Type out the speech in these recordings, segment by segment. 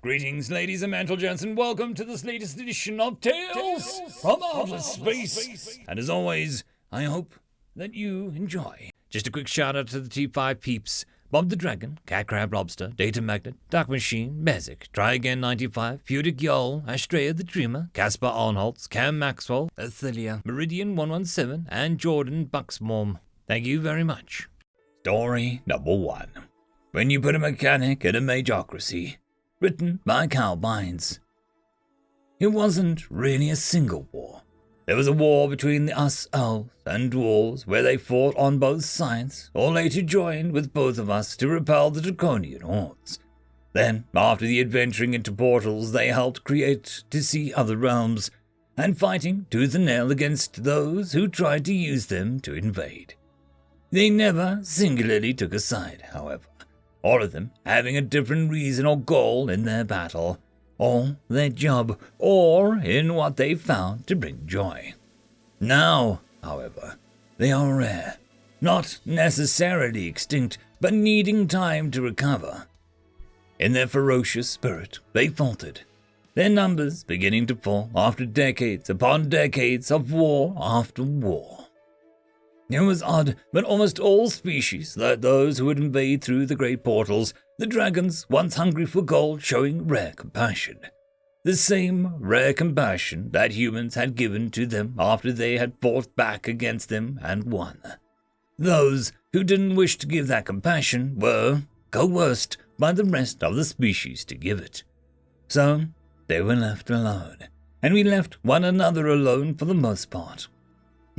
Greetings, ladies and gents, and welcome to this latest edition of Tales from Outer Space. And as always, I hope that you enjoy. Just a quick shout out to the T5 peeps: Bob the Dragon, Crab Lobster, Datamagnet, DuckMachine, Mezec, Try Again 95, Feudic Jarl, Astraya the Dreamer, Casper Arnholtz, Maxwell, Ithilia, Meridian 117, and Jordan Buxbaum. Thank you very much. Story number 1. When you put a mechanic in a Mageocracy. Written by Cal Bynes. It wasn't really a single war. There was a war between the us elves and dwarves where they fought on both sides, or later joined with both of us to repel the draconian hordes. Then, after the adventuring into portals they helped create to see other realms, and fighting tooth and nail against those who tried to use them to invade. They never singularly took a side, however. All of them having a different reason or goal in their battle, or their job, or in what they found to bring joy. Now, however, they are rare, not necessarily extinct, but needing time to recover. In their ferocious spirit, they faltered, their numbers beginning to fall after decades upon decades of war after war. It was odd, but almost all species, like those who would invade through the great portals, the dragons, once hungry for gold, showing rare compassion. The same rare compassion that humans had given to them after they had fought back against them and won. Those who didn't wish to give that compassion were coerced by the rest of the species to give it. So they were left alone, and we left one another alone for the most part.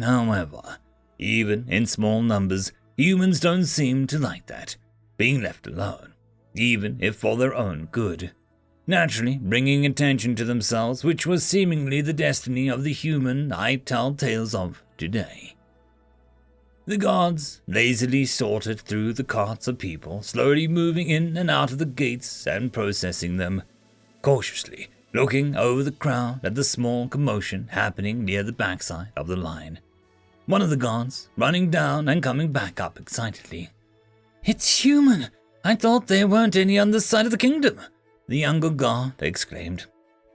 However, even in small numbers, humans don't seem to like that, being left alone, even if for their own good. Naturally, bringing attention to themselves, which was seemingly the destiny of the human I tell tales of today. The guards lazily sorted through the carts of people, slowly moving in and out of the gates and processing them, cautiously looking over the crowd at the small commotion happening near the backside of the line. One of the guards running down and coming back up excitedly. "It's human! I thought there weren't any on this side of the kingdom," the younger guard exclaimed.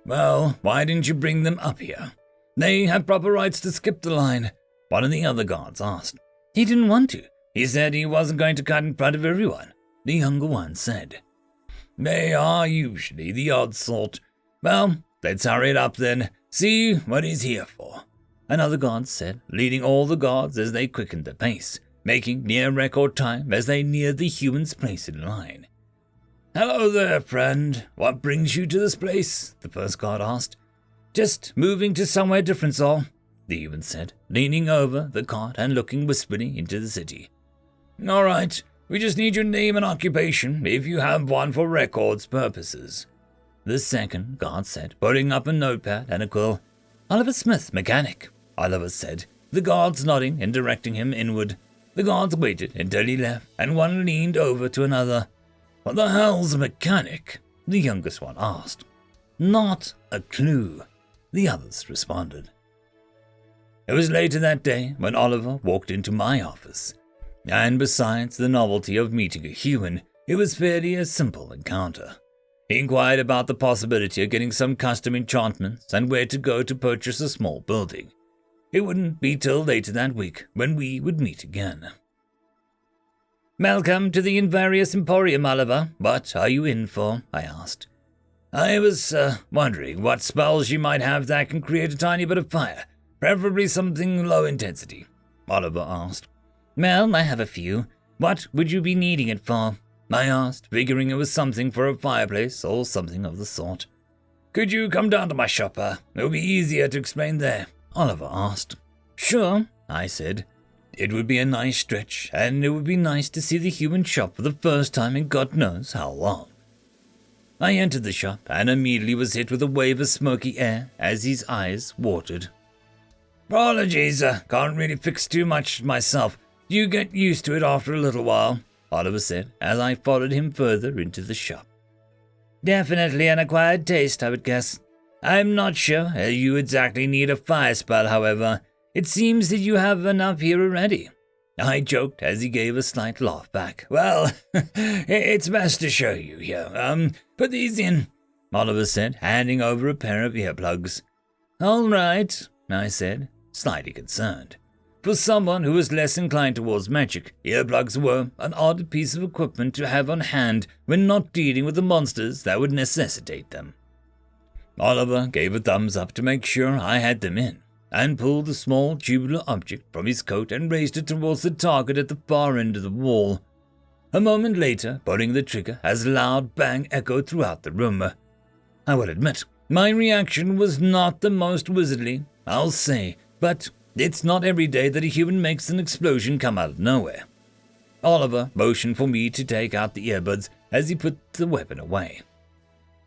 "Well, why didn't you bring them up here? They have proper rights to skip the line," one of the other guards asked. "He didn't want to. He said he wasn't going to cut in front of everyone," the younger one said. "They are usually the odd sort. Well, let's hurry it up then. See what he's here for," another guard said, leading all the guards as they quickened their pace, making near record time as they neared the human's place in line. "Hello there, friend. What brings you to this place?" the first guard asked. "Just moving to somewhere different, Saul," the human said, leaning over the cart and looking wistfully into the city. "All right, we just need your name and occupation, if you have one for records purposes," the second guard said, putting up a notepad and a quill. "Oliver Smith, mechanic," Oliver said, the guards nodding and directing him inward. The guards waited until he left, and one leaned over to another. "What the hell's a mechanic?" the youngest one asked. "Not a clue," the others responded. It was later that day when Oliver walked into my office, and besides the novelty of meeting a human, it was fairly a simple encounter. He inquired about the possibility of getting some custom enchantments and where to go to purchase a small building. It wouldn't be till later that week when we would meet again. "Welcome to the Invarious Emporium, Oliver. What are you in for?" I asked. "I was wondering what spells you might have that can create a tiny bit of fire, preferably something low intensity," Oliver asked. "Well, I have a few. What would you be needing it for?" I asked, figuring it was something for a fireplace or something of the sort. "Could you come down to my shop? It'll be easier to explain there," Oliver asked. "Sure," I said. It would be a nice stretch, and it would be nice to see the human shop for the first time in God knows how long. I entered the shop and immediately was hit with a wave of smoky air as his eyes watered. "Apologies, can't really fix too much myself. You get used to it after a little while," Oliver said as I followed him further into the shop. "Definitely an acquired taste, I would guess. I'm not sure you exactly need a fire spell, however. It seems that you have enough here already," I joked as he gave a slight laugh back. "Well, it's best to show you here. Put these in." Oliver said, handing over a pair of earplugs. All right, I said, slightly concerned. For someone who was less inclined towards magic, earplugs were an odd piece of equipment to have on hand when not dealing with the monsters that would necessitate them. Oliver gave a thumbs up to make sure I had them in, and pulled a small tubular object from his coat and raised it towards the target at the far end of the wall. A moment later, pulling the trigger as a loud bang echoed throughout the room. I will admit, my reaction was not the most wizardly, I'll say, but it's not every day that a human makes an explosion come out of nowhere. Oliver motioned for me to take out the earbuds as he put the weapon away.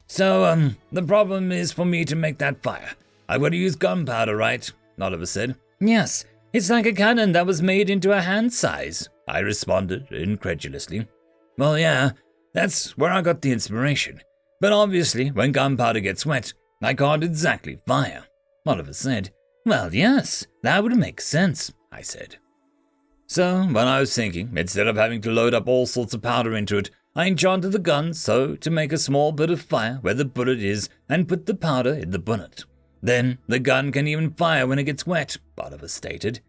So, the problem is for me to make that fire. I've got to use gunpowder, right? Oliver said. Yes, it's like a cannon that was made into a hand size, I responded incredulously. Well, yeah, that's where I got the inspiration. But obviously, when gunpowder gets wet, I can't exactly fire, Oliver said. Well, yes, that would make sense, I said. So, when I was thinking, instead of having to load up all sorts of powder into it, I enchanted the gun so to make a small bit of fire where the bullet is and put the powder in the bullet. Then the gun can even fire when it gets wet, Oliver stated.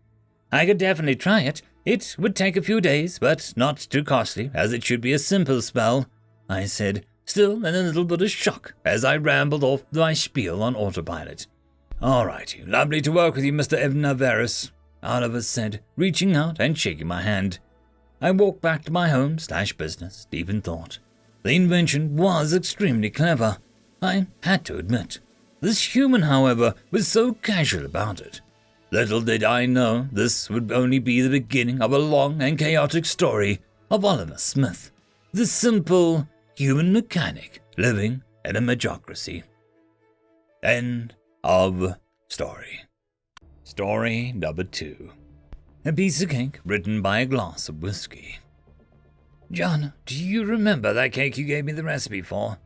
I could definitely try it. It would take a few days, but not too costly, as it should be a simple spell, I said, still in a little bit of shock as I rambled off my spiel on autopilot. All right, lovely to work with you, Mr. Evnavarus, Oliver said, reaching out and shaking my hand. I walked back to my home/business, deep in thought. The invention was extremely clever, I had to admit. This human, however, was so casual about it. Little did I know this would only be the beginning of a long and chaotic story of Oliver Smith, the simple human mechanic living in a Mageocracy. End of story. Story number 2. A piece of cake written by a glass of whiskey. John, do you remember that cake you gave me the recipe for?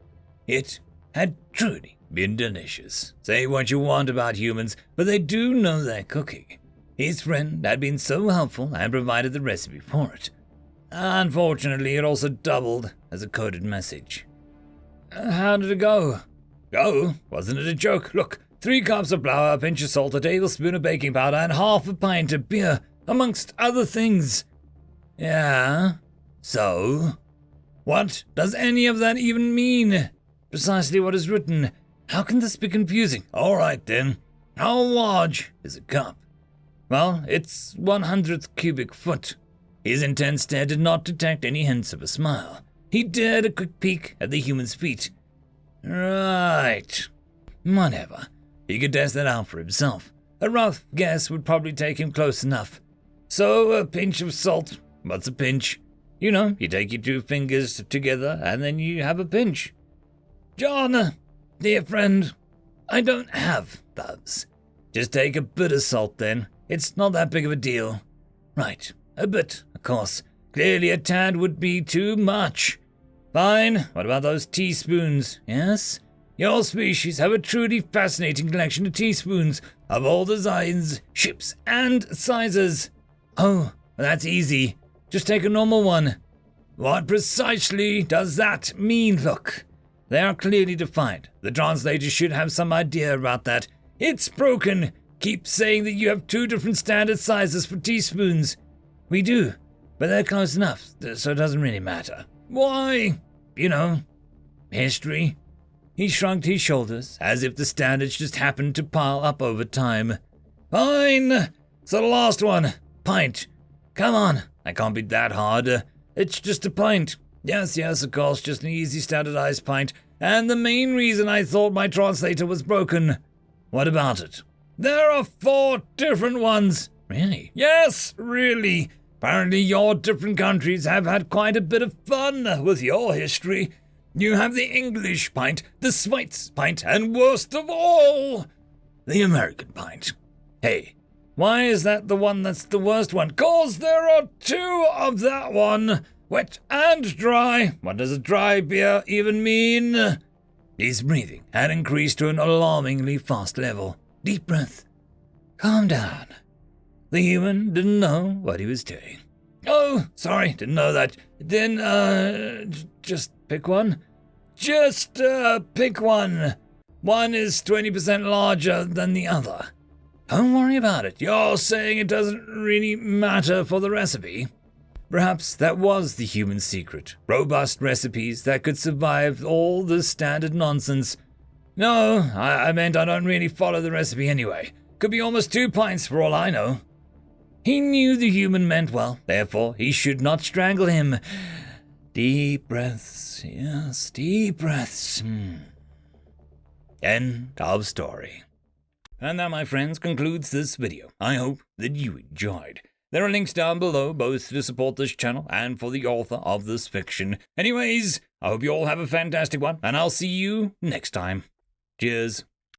It had truly been delicious. Say what you want about humans, but they do know their cooking. His friend had been so helpful and provided the recipe for it. Unfortunately, it also doubled as a coded message. How did it go? Go? Wasn't it a joke? Look, 3 cups of flour, a pinch of salt, a tablespoon of baking powder, and half a pint of beer, amongst other things. Yeah, so? What does any of that even mean? Precisely what is written. How can this be confusing? All right, then. How large is a cup? Well, it's 1/100th cubic foot. His intense stare did not detect any hints of a smile. He dared a quick peek at the human's feet. Right. Whatever. He could test that out for himself. A rough guess would probably take him close enough. So, a pinch of salt. What's a pinch? You know, you take your 2 fingers together and then you have a pinch. John, dear friend, I don't have those. Just take a bit of salt then. It's not that big of a deal. Right, a bit, of course. Clearly a tad would be too much. Fine, what about those teaspoons, yes? Your species have a truly fascinating collection of teaspoons of all designs, shapes, and sizes. Oh, that's easy. Just take a normal one. What precisely does that mean? Look, they are clearly defined. The translator should have some idea about that. It's broken. Keep saying that you have 2 different standard sizes for teaspoons. We do, but they're close enough, so it doesn't really matter. Why? You know, history. He shrugged his shoulders, as if the standards just happened to pile up over time. Fine. So the last one. Pint. Come on, I can't be that hard. It's just a pint. Yes, of course, just an easy standardized pint. And the main reason I thought my translator was broken. What about it? There are 4 different ones. Really? Yes, really. Apparently your different countries have had quite a bit of fun with your history. You have the English pint, the Swiss pint, and worst of all, the American pint. Hey, why is that the one that's the worst one? 'Cause there are 2 of that one, wet and dry. What does a dry beer even mean? His breathing had increased to an alarmingly fast level. Deep breath. Calm down. The human didn't know what he was doing. Oh, sorry, didn't know that. Then, just pick one. Just pick one. One is 20% larger than the other. Don't worry about it. You're saying it doesn't really matter for the recipe? Perhaps that was the human secret. Robust recipes that could survive all the standard nonsense. No, I meant I don't really follow the recipe anyway. Could be almost 2 pints for all I know. He knew the human meant well, therefore he should not strangle him. Deep breaths, yes, deep breaths. End of story. And that, my friends, concludes this video. I hope that you enjoyed. There are links down below, both to support this channel and for the author of this fiction. Anyways, I hope you all have a fantastic one, and I'll see you next time. Cheers.